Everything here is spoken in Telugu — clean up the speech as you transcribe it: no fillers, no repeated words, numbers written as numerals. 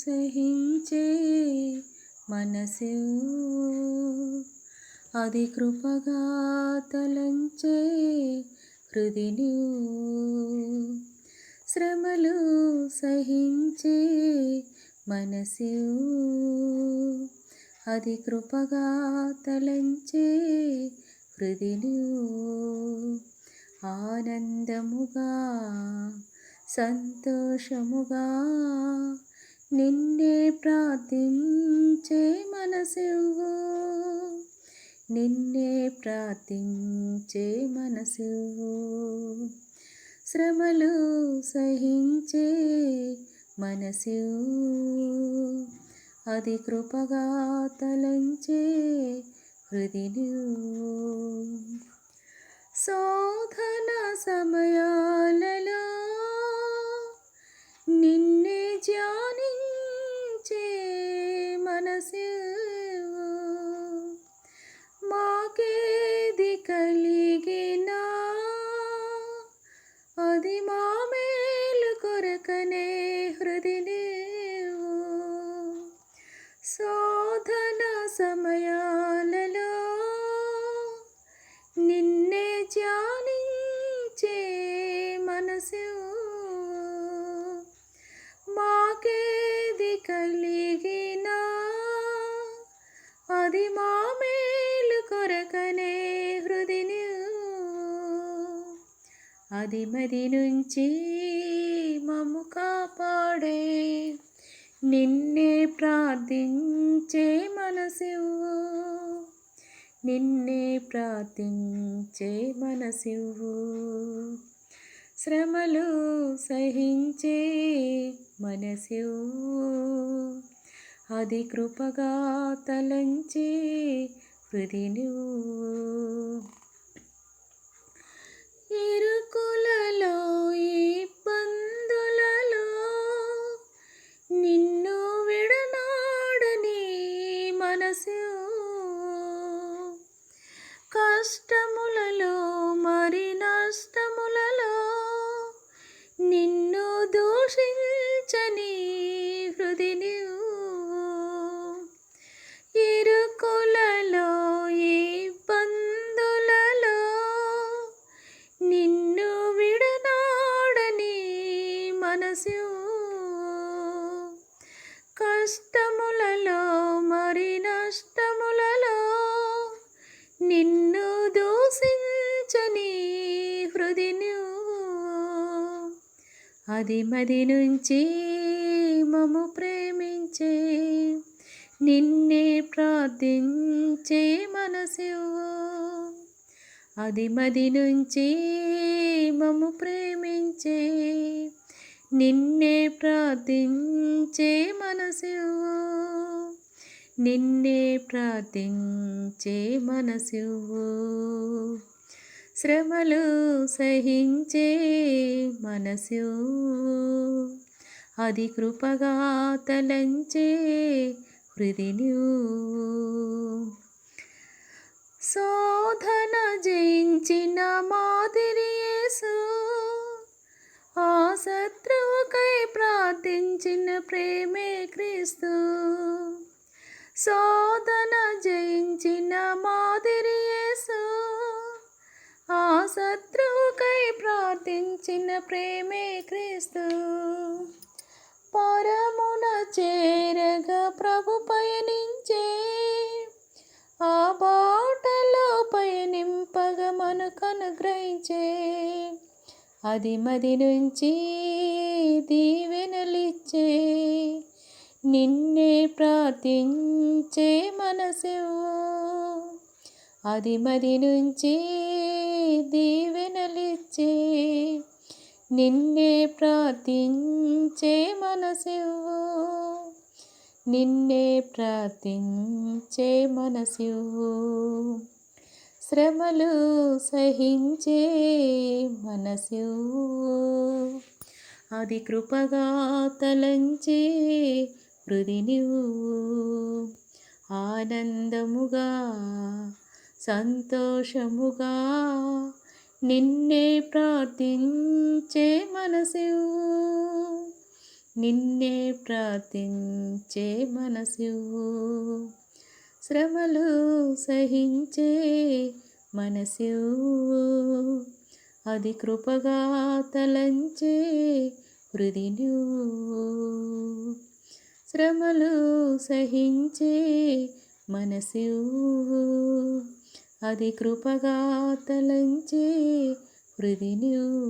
సహించే మనసు అది కృపగా తలంచే హృదిని శ్రమలు సహించే మనసు అది కృపగా తలంచే హృదిని ఆనందముగా సంతోషముగా నిన్నే ప్రార్థించే మనసు నిన్నే ప్రార్థించే మనసు శ్రమలు సహించే మనసు అది కృపగా తలంచే హృదిని శోధన సమయాలలో నిన్నే ధ్యానించే మనసు మాకేది కలిగినా అది మా మేలు కొరకనే హృదిని శోధన సమయాలలో నిన్నే ధ్యానించే మనసు మాకేది కలిగినా అది మా మేలు కొరకనే హృదిని అది మది నుంచి మమ్ము కాపాడే నిన్నే ప్రార్థించే మనసు నిన్నే ప్రార్థించే మనసు శ్రమలు సహించే మనసు అది కృపగా తలంచే హృదిని ఇరుకులలో ఇబ్బందులలో నిన్ను విడనాడని మనసు కష్టములలో మరి నష్టములలో నిన్ను దూషించని హృదిని ఇరుకులలో ఇబ్బందులలో నిన్ను విడనాడని మనసు కష్టములలో మరి నష్టములలో నిన్ను దూషించని హృదిని అది మది నుంచి మమ్ము ప్రేమించే నిన్నే ప్రార్థించే మనసు అది మది నుంచి మమ్ము ప్రేమించే నిన్నే ప్రార్థించే మనసు నిన్నే ప్రార్థించే మనసు శ్రమలు సహించే మనసు అది కృపగా తలంచే హృదిని శోధన జయించిన మాదిరి యేసు ఆ శత్రువుకై ప్రార్థించిన ప్రేమే క్రీస్తు శోధన జయించిన మాదిరి యేసు ఆ శత్రువుకై ప్రార్థించిన ప్రేమే క్రీస్తు పరమున చేరగా ప్రభు పయనించే ఆ బాటలో పయనింపగా మనకు అనుగ్రహించే అది మది నుంచి దీవెనలిచ్చే నిన్నే ప్రార్థించే మనసు అది మది నుంచి దీవెనలిచ్చే నిన్నే ప్రార్థించే మనసు నిన్నే ప్రార్థించే మనసు శ్రమలు సహించే మనసు అది కృపగా తలంచే హృదిని ఆనందముగా సంతోషముగా నిన్నే ప్రార్థించే మనసు నిన్నే ప్రార్థించే మనసు, శ్రమలు సహించే మనసు, అది కృపగా తలంచే హృదిను. శ్రమలు సహించే మనసు, అది కృపగా తలంచే హృదిను.